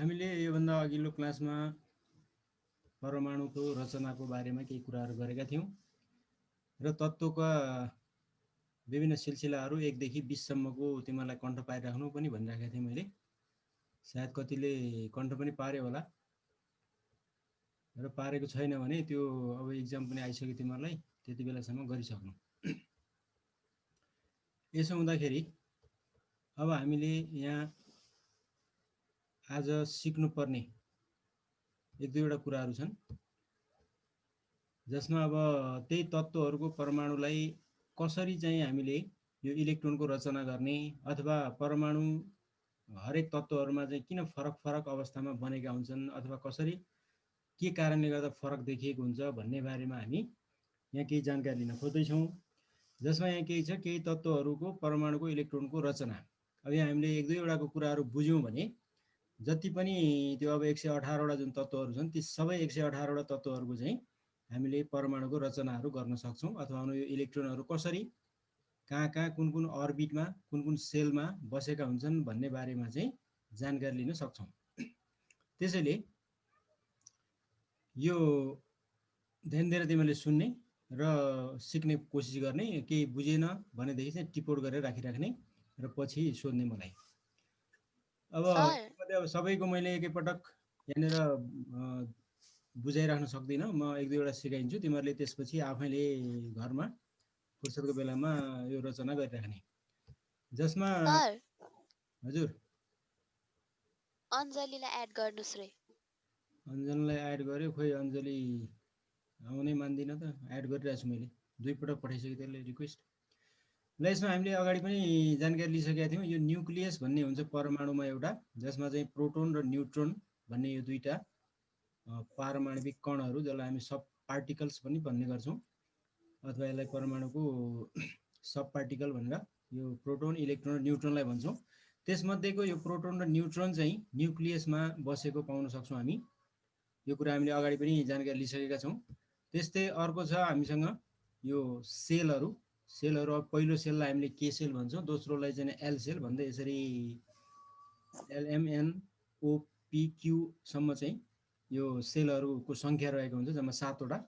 हामीले योभन्दा अघिल्लो क्लासमा परमाणुको रचनाको बारेमा केही कुराहरू गरेका थियौं र तत्त्वका विभिन्न सिलसिलाहरू 1 देखि 20 सम्मको तिमीलाई कण्ठ पाइराख्नु पनि भनिराखेको थिएँ मैले। सायद कतिले कण्ठ पनि पार्यो होला र पारेको छैन भने त्यो अब एक्जाम पनि आइसक्यो तिमीलाई, त्यति बेलासम्म गरिसक्नु। यसो हुँदाखेरि अब हामीले यहाँ आज सिक्नुपर्ने 1-2 वटा कुराहरू छन् जसमा अब त्यही तत्त्वहरूको परमाणुलाई कसरी चाहिँ हामीले यो इलेक्ट्रोनको रचना गर्ने अथवा परमाणु हरेक तत्त्वहरूमा चाहिँ किन फरक फरक अवस्थामा बनेका हुन्छन् अथवा कसरी के कारणले गर्दा फरक देखिएको हुन्छ भन्ने बारेमा हामी यहाँ केही जानकारी लिन खोज्दैछौँ। जसमा यहाँ केही छ, केही तत्त्वहरूको परमाणुको इलेक्ट्रोनको रचना। अब यहाँ हामीले 1-2 वटाको कुराहरू बुझ्यौँ भने जति पनि त्यो अब 118 वटा जुन तत्त्वहरू छन् ती सबै 118 वटा तत्त्वहरूको चाहिँ हामीले परमाणुको रचनाहरू गर्न सक्छौँ अथवा यो इलेक्ट्रोनहरू कसरी कहाँ कुन कुन अर्बिटमा कुन कुन सेलमा बसेका हुन्छन् भन्ने बारेमा चाहिँ जानकारी लिन सक्छौँ। त्यसैले यो ध्यान दिएर तिमीले सुन्ने र सिक्ने कोसिस गर्ने, केही बुझेन भनेदेखि चाहिँ टिपोट गरेर राखिराख्ने र पछि सोध्ने मलाई। अब सबैको मैले एकैपटक यहाँनिर बुझाइराख्न सक्दिनँ, म 1-2 वटा सिकाइन्छु, तिमीहरूले त्यसपछि आफैले घरमा फुर्सदको बेलामा यो रचना गरिराख्ने। जसमा हजुर अञ्जलीलाई एड गर्नुस् रे। अञ्जलीलाई एड गर्यो, खोइ अञ्जली आउनै मान्दिन त, एड गरिरहेको छु मैले, 2 पटक पठाइसकेँ त्यसले रिक्वेस्ट। ल यसमा हामीले अगाडि पनि जानकारी लिइसकेका थियौँ। यो न्युक्लियस भन्ने हुन्छ परमाणुमा एउटा, जसमा चाहिँ प्रोटोन र न्युट्रोन भन्ने यो 2टा पारमाणविक कणहरू, जसलाई हामी सब पार्टिकल्स पनि भन्ने गर्छौँ अथवा यसलाई परमाणुको सब पार्टिकल भनेर यो प्रोटोन, इलेक्ट्रोन र न्युट्रोनलाई भन्छौँ। त्यसमध्येको यो प्रोटोन र न्युट्रोन चाहिँ न्युक्लियसमा बसेको पाउन सक्छौँ हामी। यो कुरा हामीले अगाडि पनि जानकारी लिइसकेका छौँ। त्यस्तै अर्को छ हामीसँग यो सेलहरू। अब पहिलो सेललाई हामीले के सेल भन्छौँ, दोस्रोलाई चाहिँ एल सेल भन्दै यसरी LMNOPQ सम्म चाहिँ यो सेलहरूको सङ्ख्या रहेको हुन्छ, जम्मा 7 वटा।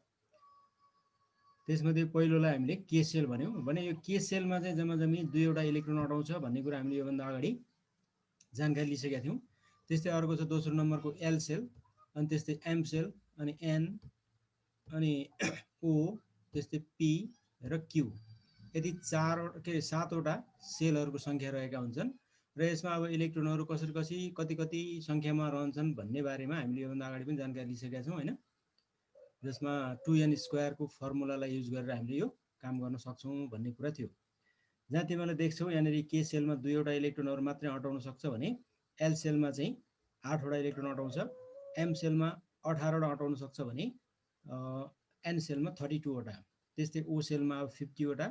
त्यसमध्ये पहिलोलाई हामीले के सेल भन्यौँ भने यो के सेलमा चाहिँ जम्मी 2 वटा इलेक्ट्रोन अटाउँछ भन्ने कुरा हामीले योभन्दा अगाडि जानकारी लिइसकेका थियौँ। त्यस्तै अर्को छ दोस्रो नम्बरको एल सेल, अनि त्यस्तै एम सेल, अनि एन, अनि ओ, त्यस्तै पी र क्यू, यदि 7 वटा सेलहरूको सङ्ख्या रहेका हुन्छन् र यसमा अब इलेक्ट्रोनहरू कति सङ्ख्यामा रहन्छन् भन्ने बारेमा हामीले योभन्दा अगाडि पनि जानकारी लिइसकेका छौँ होइन। जसमा 2n² को फर्मुलालाई युज गरेर हामीले यो काम गर्न सक्छौँ भन्ने कुरा थियो। जहाँ तिमीहरूले देख्छौ यहाँनिर के सेलमा 2 वटा इलेक्ट्रोनहरू मात्रै अटाउन सक्छ भने एल सेलमा चाहिँ 8 वटा इलेक्ट्रोन अटाउँछ, एम सेलमा 18 वटा अटाउन सक्छ भने एन सेलमा 32 वटा, त्यस्तै ओ सेलमा 50 वटा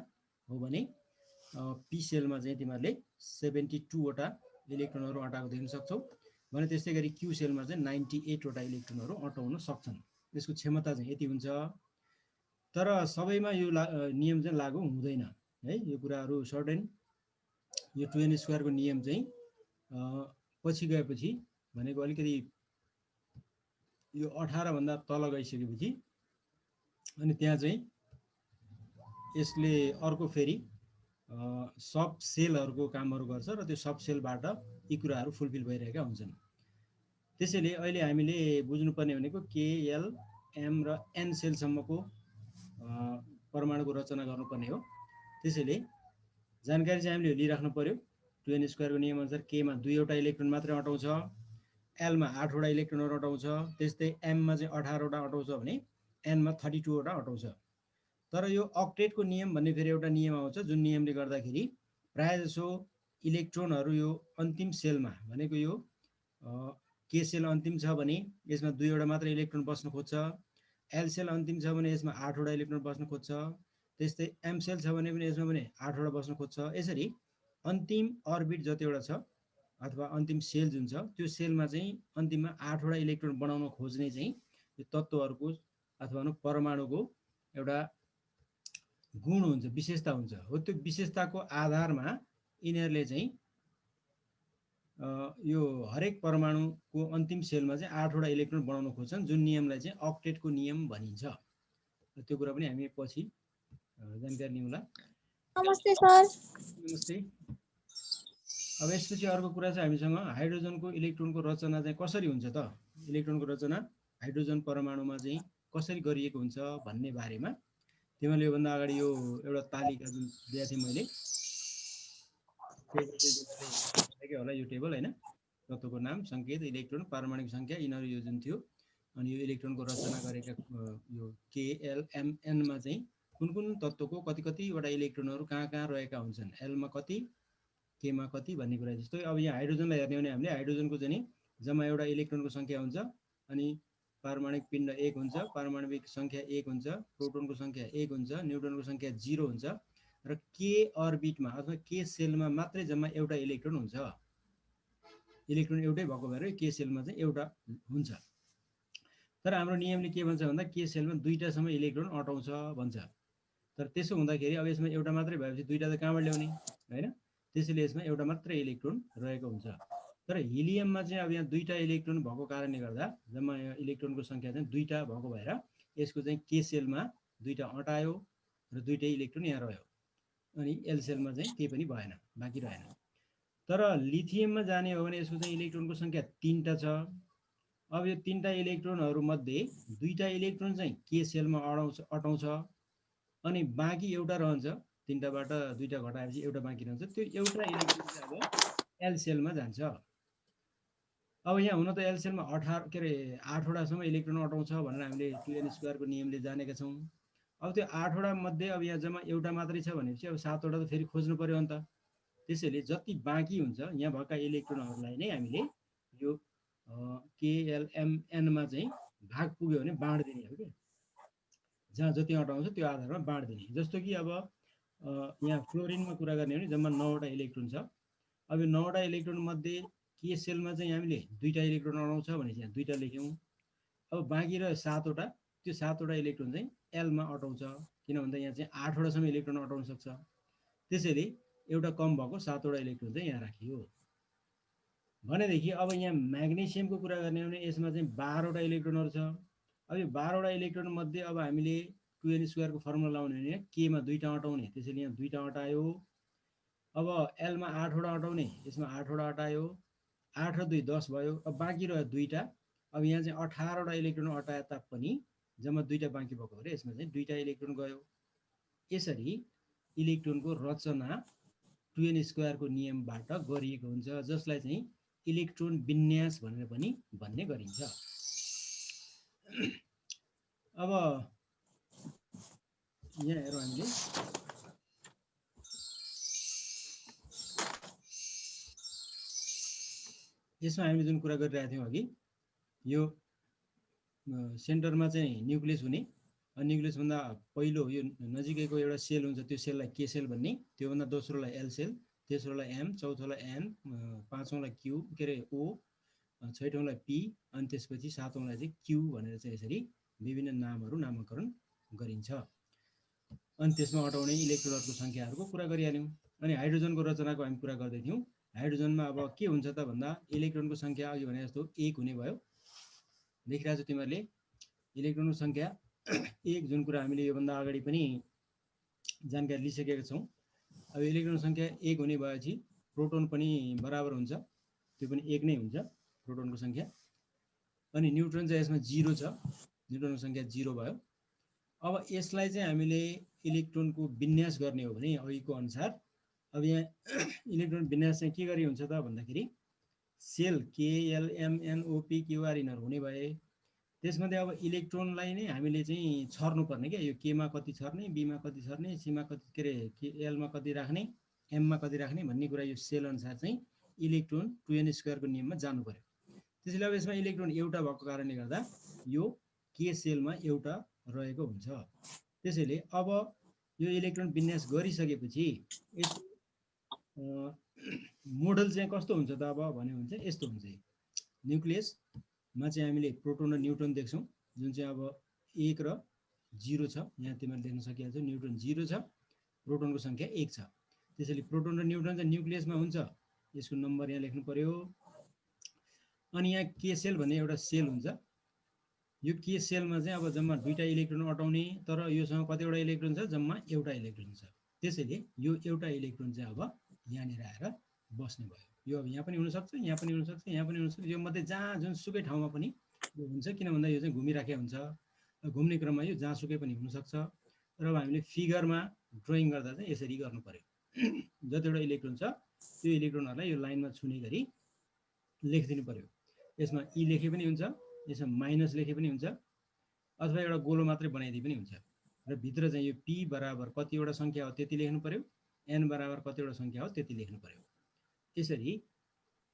हो भने पी सेलमा चाहिँ तिमीहरूले 72 वटा इलेक्ट्रोनहरू अटाएको देख्न सक्छौ भने त्यस्तै गरी क्यू सेलमा चाहिँ 98 वटा इलेक्ट्रोनहरू अटाउन सक्छन्। यसको क्षमता चाहिँ यति हुन्छ। तर सबैमा यो नियम चाहिँ लागू हुँदैन है। यो कुराहरू सर्टेन यो 2n² को नियम चाहिँ पछि गएपछि भनेको अलिकति यो 18 भन्दा तल गइसकेपछि अनि त्यहाँ चाहिँ यसले अर्को फेरि सब सेलहरूको कामहरू गर्छ र त्यो सब सेलबाट यी कुराहरू फुलफिल भइरहेका हुन्छन्। त्यसैले अहिले हामीले बुझ्नुपर्ने भनेको के, एल, एम र एन सेलसम्मको परमाणुको रचना गर्नुपर्ने हो। त्यसैले जानकारी चाहिँ हामीले लिइराख्नु पर्यो। 2n² को नियम अनुसार केमा 2 वटा इलेक्ट्रोन मात्रै अटाउँछ, एलमा 8 वटा इलेक्ट्रोनहरू अटाउँछ, त्यस्तै एममा चाहिँ 18 वटा अटाउँछ भने एनमा 32 वटा अटाउँछ। तर यो अक्टेटको नियम भन्ने फेरि एउटा नियम आउँछ, जुन नियमले गर्दाखेरि प्राय जसो इलेक्ट्रोनहरू यो अन्तिम सेलमा भनेको यो के सेल अन्तिम छ भने यसमा 2 वटा मात्र इलेक्ट्रोन बस्न खोज्छ, एल सेल अन्तिम छ भने यसमा 8 वटा इलेक्ट्रोन बस्न खोज्छ, त्यस्तै एम सेल छ भने पनि यसमा पनि 8 वटा बस्न खोज्छ। यसरी अन्तिम अर्बिट जतिवटा छ अथवा अन्तिम सेल जुन छ त्यो सेलमा चाहिँ अन्तिममा 8 वटा इलेक्ट्रोन बनाउन खोज्ने चाहिँ यो तत्त्वहरूको अथवा परमाणुको एउटा गुण हुन्छ, विशेषता हुन्छ। हो त्यो विशेषताको आधारमा यिनीहरूले चाहिँ यो हरेक परमाणुको अन्तिम सेलमा चाहिँ 8 वटा इलेक्ट्रोन बनाउन खोज्छन्, जुन नियमलाई चाहिँ अक्टेटको नियम भनिन्छ। त्यो कुरा पनि हामी पछि जानकारी लिउँला। नमस्ते सर। नमस्ते। अब यसपछि अर्को कुरा चाहिँ हामीसँग हाइड्रोजनको इलेक्ट्रोनको रचना चाहिँ कसरी हुन्छ त, इलेक्ट्रोनको रचना हाइड्रोजन परमाणुमा चाहिँ कसरी गरिएको हुन्छ भन्ने बारेमा तिमीले योभन्दा अगाडि यो एउटा तालिका जुन दिएको थिएँ मैले, टेबल चाहिँ देखेको होला, यो टेबल होइन, तत्त्वको नाम, सङ्केत, इलेक्ट्रोन, पारमाणविक सङ्ख्या, यिनीहरू यो जुन थियो। अनि यो इलेक्ट्रोनको रचना गरेका यो KLMNमा चाहिँ कुन कुन तत्त्वको कति कतिवटा इलेक्ट्रोनहरू कहाँ कहाँ रहेका हुन्छन्, एलमा कति, केमा कति भन्ने कुरा। जस्तो अब यहाँ हाइड्रोजनलाई हेर्ने हो भने हामीले हाइड्रोजनको चाहिँ जम्मा एउटा इलेक्ट्रोनको सङ्ख्या हुन्छ, अनि पारमाणविक पिण्ड 1 हुन्छ, पारमाणविक सङ्ख्या 1 हुन्छ, प्रोटोनको सङ्ख्या 1 हुन्छ, न्युट्रोनको सङ्ख्या 0 हुन्छ, र के अर्बिटमा अथवा के सेलमा मात्रै जम्मा एउटा इलेक्ट्रोन हुन्छ। इलेक्ट्रोन एउटै भएको भएर के सेलमा चाहिँ एउटा हुन्छ। तर हाम्रो नियमले के भन्छ भन्दा के सेलमा दुईटासम्म इलेक्ट्रोन अटाउँछ भन्छ। तर त्यसो हुँदाखेरि अब यसमा एउटा मात्रै भएपछि दुईटा त कहाँबाट ल्याउने होइन, त्यसैले यसमा एउटा मात्रै इलेक्ट्रोन रहेको हुन्छ। तर हिलियममा चाहिँ अब यहाँ दुईटा इलेक्ट्रोन भएको कारणले गर्दा जम्मा इलेक्ट्रोनको सङ्ख्या चाहिँ दुईटा भएको भएर यसको चाहिँ के सेलमा दुईटा अटायो र दुईटै इलेक्ट्रोन यहाँ रह्यो, अनि एल सेलमा चाहिँ केही पनि भएन, बाँकी रहेन। तर लिथियममा जाने हो भने यसको चाहिँ इलेक्ट्रोनको सङ्ख्या 3टा छ। अब यो 3टा इलेक्ट्रोनहरू मध्ये दुईटा इलेक्ट्रोन चाहिँ के सेलमा अटाउँछ, अनि बाँकी एउटा रहन्छ, 3टाबाट 2टा घटाएपछि एउटा बाँकी रहन्छ। त्यो एउटा इलेक्ट्रोन चाहिँ अब एल सेलमा जान्छ। अब यहाँ हुन त एल सेलमा 8वटासम्म इलेक्ट्रोन अटाउँछ भनेर हामीले 2n² नियमले जानेका छौँ। अब त्यो 8वटा मध्ये अब यहाँ जम्मा एउटा मात्रै छ भनेपछि अब 7वटा त फेरि खोज्नु पर्यो अन्त। त्यसैले जति बाँकी हुन्छ यहाँ भएका इलेक्ट्रोनहरूलाई नै हामीले यो KLMNमा चाहिँ भाग पुग्यो भने बाँड्दिने हो क्या, जहाँ जति अटाउँछ त्यो आधारमा बाँड्दिने। जस्तो कि अब यहाँ फ्लोरिनमा कुरा गर्ने हो भने जम्मा 9वटा इलेक्ट्रोन छ। अब यो 9वटा इलेक्ट्रोन मध्ये के सेलमा चाहिँ हामीले दुईटा इलेक्ट्रोन अटाउँछ भने यहाँ दुईटा लेख्यौँ। अब बाँकी रह्यो 7वटा, त्यो 7वटा इलेक्ट्रोन चाहिँ एलमा अटाउँछ, किन भन्दा यहाँ चाहिँ 8वटासम्म इलेक्ट्रोन अटाउन सक्छ। त्यसैले एउटा कम भएको 7वटा इलेक्ट्रोन चाहिँ यहाँ राखियो भनेदेखि अब यहाँ म्याग्नेसियमको कुरा गर्ने हो भने यसमा चाहिँ 12वटा इलेक्ट्रोनहरू छ। अब यो 12वटा इलेक्ट्रोन मध्ये अब हामीले 2n² को फर्मुला लाउने भने केमा दुईटा अटाउने, त्यसैले यहाँ दुईटा अटायो। अब एलमा 8वटा अटाउने, यसमा 8वटा अटायो, 8 र 2 10 भयो। अब बाँकी रह्यो दुईटा। अब यहाँ चाहिँ 18वटा इलेक्ट्रोन अटाए तापनि जम्मा दुईटा बाँकी भएको भएर यसमा चाहिँ दुईटा इलेक्ट्रोन गयो। यसरी इलेक्ट्रोनको रचना 2n² को नियमबाट गरिएको हुन्छ, जसलाई चाहिँ इलेक्ट्रोन विन्यास भनेर पनि भन्ने गरिन्छ। अब यहाँ हेरौँ हामीले यसमा हामीले जुन कुरा गरिरहेका थियौँ अघि, यो सेन्टरमा चाहिँ न्युक्लियस हुने, न्युक्लियसभन्दा पहिलो यो नजिकैको एउटा सेल हुन्छ, त्यो सेललाई के सेल भन्ने, त्योभन्दा दोस्रोलाई एल सेल, तेस्रोलाई एम, चौथोलाई एन, पाँचौँलाई क्यू के अरे ओ, छैठौँलाई पी, अनि त्यसपछि सातौँलाई चाहिँ क्यू भनेर चाहिँ यसरी विभिन्न नामहरू नामाकरण गरिन्छ। अनि त्यसमा अटाउने इलेक्ट्रोनहरूको सङ्ख्याहरूको कुरा गरिहाल्यौँ। अनि हाइड्रोजनको रचनाको हामी कुरा गर्दै थियौँ। हाइड्रोजनमा अब के हुन्छ त भन्दा इलेक्ट्रोनको सङ्ख्या अघि भने जस्तो 1 हुने भयो। देखिरहेको छ तिमीहरूले इलेक्ट्रोनको सङ्ख्या 1, जुन कुरा हामीले योभन्दा अगाडि पनि जानकारी लिइसकेका छौँ। अब इलेक्ट्रोन सङ्ख्या 1 हुने भएपछि प्रोटोन पनि बराबर हुन्छ, त्यो पनि 1 नै हुन्छ प्रोटोनको सङ्ख्या। अनि न्युट्रोन चाहिँ यसमा 0 छ, न्युट्रोनको सङ्ख्या 0 भयो। अब यसलाई चाहिँ हामीले इलेक्ट्रोनको विन्यास गर्ने हो भने अघिको अनुसार अब यहाँ इलेक्ट्रोन विन्यास चाहिँ के गरी हुन्छ त भन्दाखेरि सेल KLMNOPQR यिनीहरू हुने भए त्यसमध्ये अब इलेक्ट्रोनलाई नै हामीले चाहिँ छर्नुपर्ने क्या, यो केमा कति छर्ने, बीमा कति छर्ने, सीमा कति के अरे एलमा कति राख्ने, एममा कति राख्ने भन्ने कुरा यो सेल अनुसार चाहिँ इलेक्ट्रोन 2n² को नियममा जानु पर्यो। त्यसैले अब यसमा इलेक्ट्रोन एउटा भएको कारणले गर्दा यो के सेलमा एउटा रहेको हुन्छ। त्यसैले अब यो इलेक्ट्रोन विन्यास गरिसकेपछि यसको मोडल चाहिँ कस्तो हुन्छ त अब भन्यो भने चाहिँ यस्तो हुन्छ। न्युक्लियसमा चाहिँ हामीले प्रोटोन र न्युट्रोन देख्छौँ, जुन चाहिँ अब 1 र 0 छ। यहाँ तिमीहरूले देख्न सकिहाल्छौ न्युट्रोन 0 छ, प्रोटोनको सङ्ख्या 1 छ। त्यसैले प्रोटोन र न्युट्रोन चाहिँ न्युक्लियसमा हुन्छ, यसको नम्बर यहाँ लेख्नु पर्यो। अनि यहाँ के सेल भन्ने एउटा सेल हुन्छ। यो के सेलमा चाहिँ अब जम्मा दुईटा इलेक्ट्रोन अटाउने, तर योसँग कतिवटा इलेक्ट्रोन छ? जम्मा एउटा इलेक्ट्रोन छ। त्यसैले यो एउटा इलेक्ट्रोन चाहिँ अब यहाँनिर आएर बस्ने भयो। यो अब यहाँ पनि हुनसक्छ, यहाँ पनि हुनसक्छ, यहाँ पनि हुनसक्छ। यो मध्ये जहाँ जुनसुकै ठाउँमा पनि यो हुन्छ, किन भन्दा यो चाहिँ घुमिराखेको हुन्छ। घुम्ने क्रममा यो जहाँसुकै पनि हुनसक्छ। र अब हामीले फिगरमा ड्रइङ गर्दा चाहिँ यसरी गर्नु पर्यो। जतिवटा इलेक्ट्रोन छ त्यो इलेक्ट्रोनहरूलाई यो लाइनमा छुने गरी लेखिदिनु पर्यो। यसमा ई लेखे पनि हुन्छ, यसमा माइनस लेखे पनि हुन्छ, अथवा एउटा गोलो मात्रै बनाइदिए पनि हुन्छ। र भित्र चाहिँ यो पी बराबर कतिवटा सङ्ख्या हो त्यति लेख्नु पर्यो, एन बराबर कतिवटा सङ्ख्या हो त्यति लेख्नु पर्यो। यसरी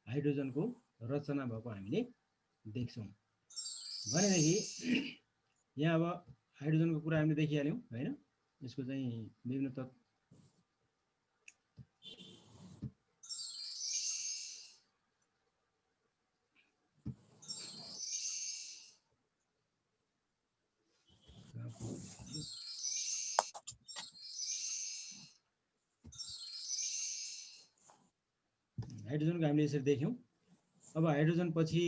हाइड्रोजनको रचना भएको हामीले देख्छौँ। भनेदेखि यहाँ अब हाइड्रोजनको कुरा हामीले देखिहाल्यौँ होइन। यसको चाहिँ विभिन्न तत्त्व हाइड्रोजनको हामीले यसरी देख्यौँ। अब हाइड्रोजन पछि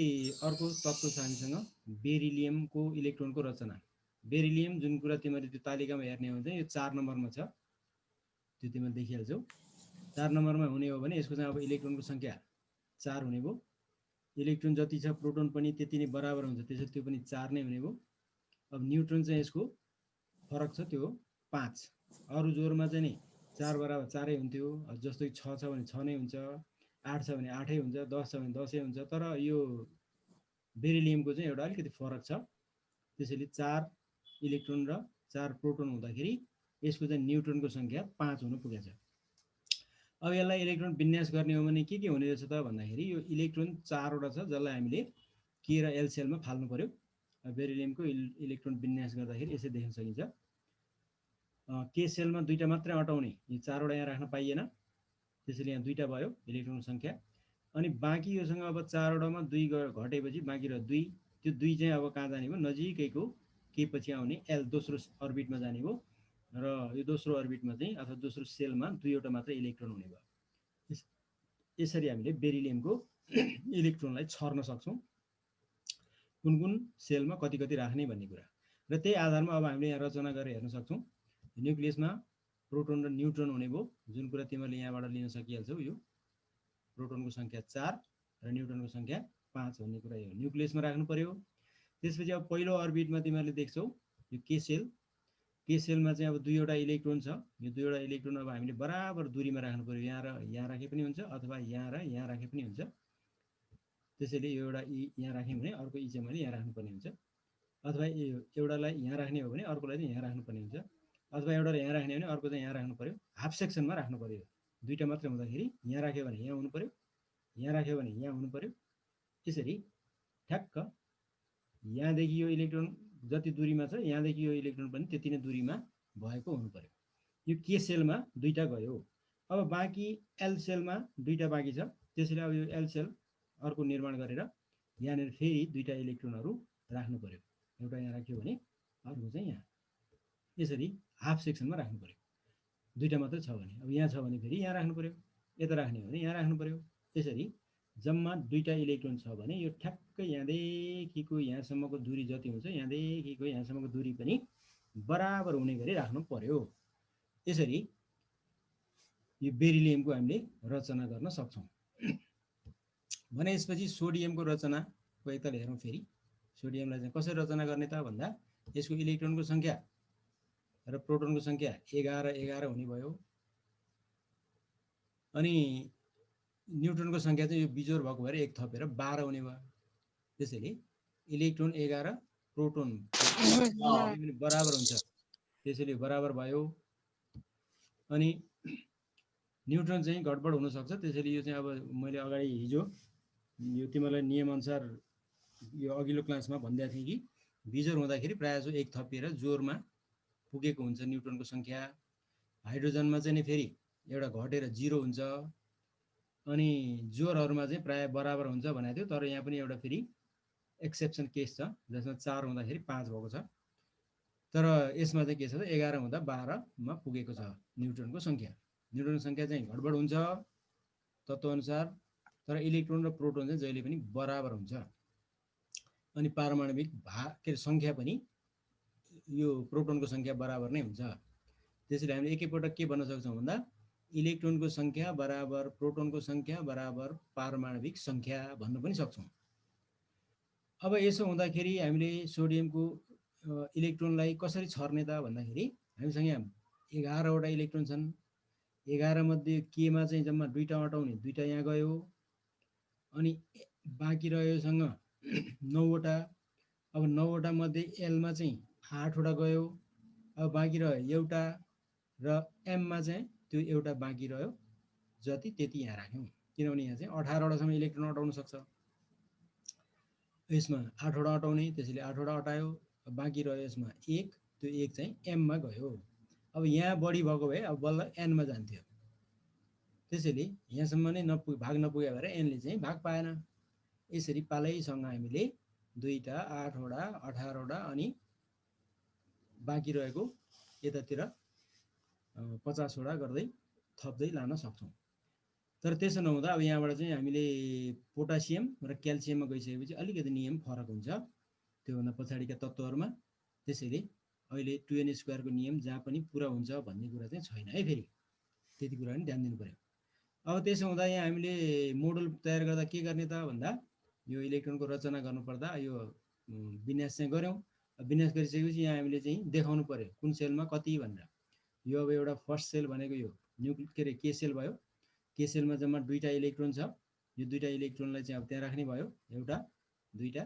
अर्को तत्त्व छ हामीसँग बेरिलियमको इलेक्ट्रोनको रचना। बेरिलियम जुन कुरा तिमीले त्यो तालिकामा हेर्ने हो भने यो 4 नम्बरमा छ, त्यो तिमीले देखिहाल्छौ। 4 नम्बरमा हुने हो भने यसको चाहिँ अब इलेक्ट्रोनको सङ्ख्या 4 हुने भयो। इलेक्ट्रोन जति छ प्रोटोन पनि त्यति नै बराबर हुन्छ, त्यसैले त्यो पनि 4 नै हुने भयो। अब न्युट्रोन चाहिँ यसको फरक छ, त्यो 5। अरू जोरमा चाहिँ नि 4 बराबर 4 हुन्थ्यो, जस्तो कि 6 छ भने 6 नै हुन्छ, 8 छ भने 8 हुन्छ, 10 छ भने 10 हुन्छ। तर यो बेरिलियमको चाहिँ एउटा अलिकति फरक छ। त्यसैले 4 इलेक्ट्रोन र 4 प्रोटोन हुँदाखेरि यसको चाहिँ न्युट्रोनको सङ्ख्या 5 हुन पुगेछ। अब यसलाई इलेक्ट्रोन विन्यास गर्ने हो भने के हुने रहेछ त भन्दाखेरि यो इलेक्ट्रोन 4वटा छ, जसलाई हामीले के र एल सेलमा फाल्नु पर्यो। बेरिलियमको इलेक्ट्रोन विन्यास गर्दाखेरि यसरी देख्न सकिन्छ। के सेलमा दुईटा मात्रै अटाउने, यो 4वटा यहाँ राख्न पाइएन, त्यसैले यहाँ 2टा भयो इलेक्ट्रोनको सङ्ख्या। अनि बाँकी योसँग अब 4वटामा 2 घटेपछि बाँकी रह्यो 2। त्यो 2 चाहिँ अब कहाँ जाने भयो? नजिकैको के पछि आउने एल दोस्रो अर्बिटमा जाने भयो। र यो दोस्रो अर्बिटमा चाहिँ अथवा दोस्रो सेलमा 2वटा मात्रै इलेक्ट्रोन हुने भयो। यसरी हामीले बेरिलियमको इलेक्ट्रोनलाई छर्न सक्छौँ, कुन कुन सेलमा कति कति राख्ने भन्ने कुरा। र त्यही आधारमा अब हामीले यहाँ रचना गरेर हेर्न सक्छौँ। न्युक्लियसमा प्रोटोन र न्युट्रोन हुने भयो, जुन कुरा तिमीले यहाँबाट लिन सकिहाल्छौ। यो प्रोटोनको सङ्ख्या 4 र न्युट्रोनको सङ्ख्या 5 भन्ने कुरा यो न्युक्लियसमा राख्नु पर्यो। त्यसपछि अब पहिलो अर्बिटमा तिमीहरूले देख्छौ यो के सेल। के सेलमा चाहिँ अब 2वटा इलेक्ट्रोन छ। यो 2वटा इलेक्ट्रोन अब हामीले बराबर दूरीमा राख्नु पर्यो। यहाँ र यहाँ राखे पनि हुन्छ, अथवा यहाँ र यहाँ राखे पनि हुन्छ। त्यसैले यो एउटा ई यहाँ राख्यौँ भने अर्को ई चाहिँ मैले यहाँ राख्नुपर्ने हुन्छ, अथवा एउटालाई यहाँ राख्ने हो भने अर्कोलाई चाहिँ यहाँ राख्नुपर्ने हुन्छ, अथवा एउटालाई यहाँ राख्ने हो भने अर्को चाहिँ यहाँ राख्नु पर्यो। हाफ सेक्सनमा राख्नु पर्यो। 2टा मात्रै हुँदाखेरि यहाँ राख्यो भने यहाँ हुनु पर्यो, यहाँ राख्यो भने यहाँ हुनु पर्यो। त्यसरी ठ्याक्क यहाँदेखि यो इलेक्ट्रोन जति दूरीमा छ यहाँदेखि यो इलेक्ट्रोन पनि त्यति नै दूरीमा भएको हुनु पर्यो। यो के सेलमा 2टा गयो। अब बाँकी एल सेलमा 2टा बाँकी छ। त्यसैले अब यो एल सेल अर्को निर्माण गरेर यहाँनिर फेरि 2टा इलेक्ट्रोनहरू राख्नु पर्यो। एउटा यहाँ राख्यो भने अर्को चाहिँ यहाँ, यसरी हाफ सेक्सनमा राख्नु पर्यो। 2टा मात्रै छ भने, अब यहाँ छ भने फेरि यहाँ राख्नु पर्यो, यता राख्ने हो भने यहाँ राख्नु पर्यो। त्यसरी जम्मा 2टा इलेक्ट्रोन छ भने यो ठ्याक्कै यहाँदेखिको यहाँसम्मको दूरी जति हुन्छ यहाँदेखिको यहाँसम्मको दूरी पनि बराबर हुने गरी राख्नु पर्यो। यसरी यो बेरिलियमको हामीले रचना गर्न सक्छौँ। भने यसपछि सोडियमको रचनाको एकताल हेरौँ। फेरि सोडियमलाई चाहिँ कसरी रचना गर्ने त भन्दा यसको इलेक्ट्रोनको सङ्ख्या र प्रोटोनको सङ्ख्या 11 हुने भयो। अनि न्युट्रोनको सङ्ख्या चाहिँ यो बिजोड भएको भएर 1 थपेर 12 हुने भयो। त्यसैले इलेक्ट्रोन 11 प्रोटोन बराबर हुन्छ, त्यसैले बराबर भयो। अनि न्युट्रोन चाहिँ गडबड हुनसक्छ, त्यसैले यो चाहिँ अब मैले अगाडि हिजो यो तिमीलाई नियमअनुसार यो अघिल्लो क्लासमा भनिदिएको थिएँ कि बिजोड हुँदाखेरि प्रायः जसो 1 थपिएर जोरमा पुगेको हुन्छ न्युट्रोनको सङ्ख्या। हाइड्रोजनमा चाहिँ नि फेरि एउटा घटेर 0 हुन्छ। अनि जोरहरूमा चाहिँ प्रायः बराबर हुन्छ भनेको थियो, तर यहाँ पनि एउटा फेरि एक्सेप्सन केस छ जसमा 4 हुँदाखेरि 5 भएको छ। तर यसमा चाहिँ के छ त 11 हुँदा 12मा पुगेको छ न्युट्रोनको सङ्ख्या। न्युट्रोनको सङ्ख्या चाहिँ गडबड हुन्छ, तत्त्वअनुसार, तर इलेक्ट्रोन र प्रोटोन चाहिँ जहिले पनि बराबर हुन्छ। अनि पारमाणविक के संख्या पनि यो प्रोटोनको संख्या बराबर नै हुन्छ। त्यसैले हामीले एकैपटक के भन्न सक्छौँ भन्दा इलेक्ट्रोनको संख्या बराबर प्रोटोनको संख्या बराबर पारमाणविक संख्या भन्न पनि सक्छौँ। अब यसो हुँदाखेरि हामीले सोडियमको इलेक्ट्रोनलाई कसरी छर्ने त भन्दाखेरि हामीसँग यहाँ 11 वटा इलेक्ट्रोन छन्। 11 मध्ये केमा चाहिँ जम्मा 2टा अटाउने, 2टा यहाँ गयो। अनि बाँकी रह्यो सँग 9 वटा। अब 9 वटा मध्ये एलमा चाहिँ 8 वटा गयो। अब बाँकी रह्यो एउटा र एममा चाहिँ त्यो एउटा बाँकी रह्यो, जति त्यति यहाँ राख्यौँ, किनभने यहाँ चाहिँ 18 वटासम्म इलेक्ट्रोन अटाउन सक्छ। यसमा 8 वटा अटाउने, त्यसैले 8 वटा अटायो। बाँकी रह्यो यसमा 1, त्यो 1 चाहिँ एममा गयो। अब यहाँ बढी भएको भए अब बल्ल एनमा जान्थ्यो, त्यसैले यहाँसम्म नै भाग नपुगे भएर एनले चाहिँ भाग पाएन। यसरी पालैसँग हामीले 2टा 8 वटा 18 वटा अनि बाँकी रहेको यतातिर 50 वटा गर्दै थप्दै लान सक्छौँ। तर त्यसो नहुँदा अब यहाँबाट चाहिँ हामीले पोटासियम र क्याल्सियममा गइसकेपछि अलिकति नियम फरक हुन्छ त्योभन्दा पछाडिका तत्त्वहरूमा। त्यसैले अहिले 2n² को नियम जहाँ पनि पुरा हुन्छ भन्ने कुरा चाहिँ छैन है। फेरि त्यति कुरा पनि ध्यान दिनु पर्यो। अब त्यसो हुँदा यहाँ हामीले मोडल तयार गर्दा के गर्ने त भन्दा यो इलेक्ट्रोनको रचना गर्नुपर्दा यो विन्यास चाहिँ गऱ्यौँ। विन्यास गरिसकेपछि यहाँ हामीले चाहिँ देखाउनु पर्यो कुन सेलमा कति भनेर। यो अब एउटा फर्स्ट सेल भनेको यो के सेल भयो। के सेलमा जम्मा 2टा इलेक्ट्रोन छ। यो 2टा इलेक्ट्रोनलाई चाहिँ अब त्यहाँ राख्ने भयो, एउटा 2टा।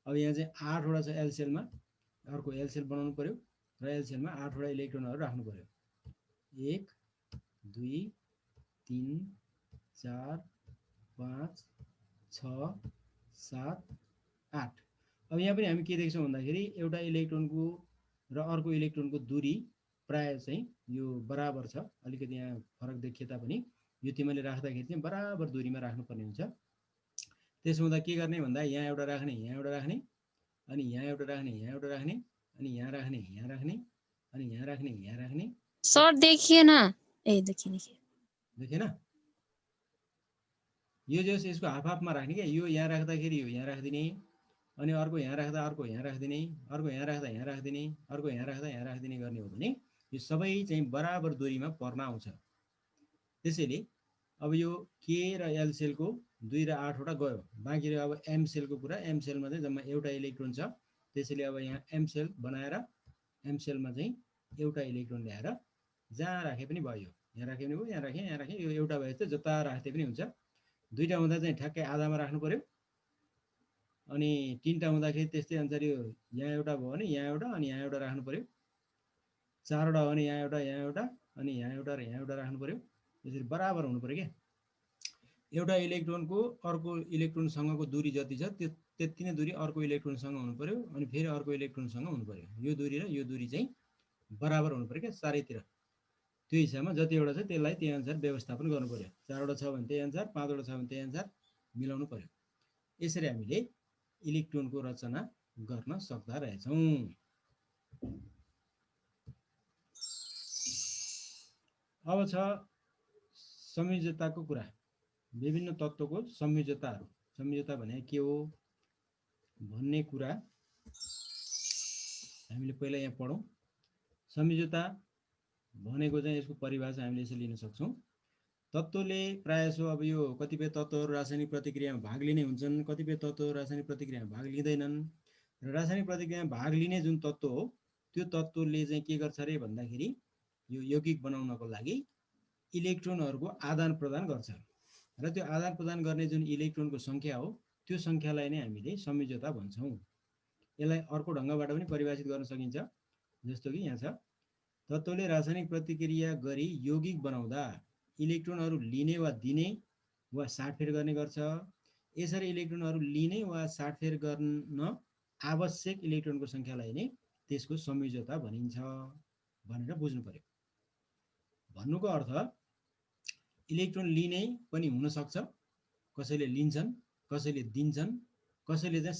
अब यहाँ चाहिँ 8 वटा छ एल सेलमा, अर्को एल सेल बनाउनु पर्यो र एल सेलमा 8 वटा इलेक्ट्रोनहरू राख्नु पर्यो। 1 2 3 4 5 6 7 8। अब यहाँ पनि हामी के देख्छौँ भन्दाखेरि एउटा इलेक्ट्रोनको र अर्को इलेक्ट्रोनको दूरी प्राय चाहिँ यो बराबर छ। अलिकति यहाँ फरक देखिए तापनि यो तिमीले राख्दाखेरि चाहिँ बराबर दूरीमा राख्नुपर्ने हुन्छ। त्यसो हुँदा के गर्ने भन्दा यहाँ एउटा राख्ने, यहाँ एउटा राख्ने, अनि यहाँ एउटा राख्ने, यहाँ एउटा राख्ने, अनि यहाँ राख्ने, यहाँ राख्ने, अनि यहाँ राख्ने, यहाँ राख्ने। सर देखिए ना, ए देखिए देखेन? यो जो यसको हाफ हाफमा राख्ने क्या। यो यहाँ राख्दाखेरि यो यहाँ राखिदिने, अनि अर्को यहाँ राख्दा अर्को यहाँ राखिदिने, अर्को यहाँ राख्दा यहाँ राखिदिने, अर्को यहाँ राख्दा यहाँ राखिदिने गर्ने हो भने यो सबै चाहिँ बराबर दूरीमा पर्न आउँछ। त्यसैले अब यो के र एल सेलको 2 र 8 वटा गयो। बाँकी रह्यो अब एम सेलको कुरा। एम सेलमा चाहिँ जम्मा एउटा इलेक्ट्रोन छ। त्यसैले अब यहाँ एम सेल बनाएर एम सेलमा चाहिँ एउटा इलेक्ट्रोन ल्याएर जहाँ राखे पनि भयो। यहाँ राखे पनि भयो, यहाँ राखेँ, यहाँ राखेँ, यो एउटा भए चाहिँ जता राख्दै पनि हुन्छ। 2टा हुँदा चाहिँ ठ्याक्कै आधामा राख्नु पर्यो। अनि 3टा हुँदाखेरि त्यस्तै अनुसार यो यहाँ एउटा भयो भने यहाँ एउटा अनि यहाँ एउटा राख्नु पर्यो। 4 वटा हो भने यहाँ एउटा, यहाँ एउटा, अनि यहाँ एउटा र यहाँ एउटा राख्नु पर्यो। यसरी बराबर हुनु पर्यो क्या। एउटा इलेक्ट्रोनको अर्को इलेक्ट्रोनसँगको दूरी जति छ त्यो त्यति नै दूरी अर्को इलेक्ट्रोनसँग हुनु पर्यो, अनि फेरि अर्को इलेक्ट्रोनसँग हुनु पर्यो। यो दूरी र यो दूरी चाहिँ बराबर हुनु पर्यो क्या चारैतिर। त्यो हिसाबमा जतिवटा छ त्यसलाई त्यही अनुसार व्यवस्थापन गर्नु पर्यो। 4 वटा छ भने त्यही अनुसार, 5 वटा छ भने त्यही अनुसार मिलाउनु पर्यो। यसरी हामीले इलेक्ट्रोनको रचना गर्न सक्दा रहेछौँ। अब छ संयोजकताको कुरा। विभिन्न तत्त्वको संयोजकताहरू। संयोजकता भने के हो भन्ने कुरा हामीले पहिला यहाँ पढौँ। संयोजकता भनेको चाहिँ यसको परिभाषा हामीले यसरी लिन सक्छौँ। तत्त्वले प्रायःसो अब यो कतिपय तत्त्वहरू रासायनिक प्रतिक्रियामा भाग लिने हुन्छन्, कतिपय तत्त्वहरू रासायनिक प्रतिक्रियामा भाग लिँदैनन्। र रासायनिक प्रतिक्रियामा भाग लिने जुन तत्त्व हो त्यो तत्त्वले चाहिँ के गर्छ अरे भन्दाखेरि यो यौगिक बनाउनको लागि इलेक्ट्रोनहरूको आदान प्रदान गर्छ। र त्यो आदान प्रदान गर्ने जुन इलेक्ट्रोनको सङ्ख्या हो त्यो सङ्ख्यालाई नै हामीले संयोजकता भन्छौँ। यसलाई अर्को ढङ्गबाट पनि परिभाषित गर्न सकिन्छ। जस्तो कि यहाँ छ, तत्त्वले रासायनिक प्रतिक्रिया गरी यौगिक बनाउँदा इलेक्ट्रोनहरू लिने वा दिने वा साटफेर गर्ने गर्छ। यसरी इलेक्ट्रोनहरू लिने वा साटफेर गर्न आवश्यक इलेक्ट्रोनको सङ्ख्यालाई नै त्यसको संयोजकता भनिन्छ भनेर बुझ्नु पर्यो। भन्नुको अर्थ इलेक्ट्रोन लिने पनि हुन सक्छ, कसैले लिन्छन्, कसैले दिन्छन्, कसैले चाहिँ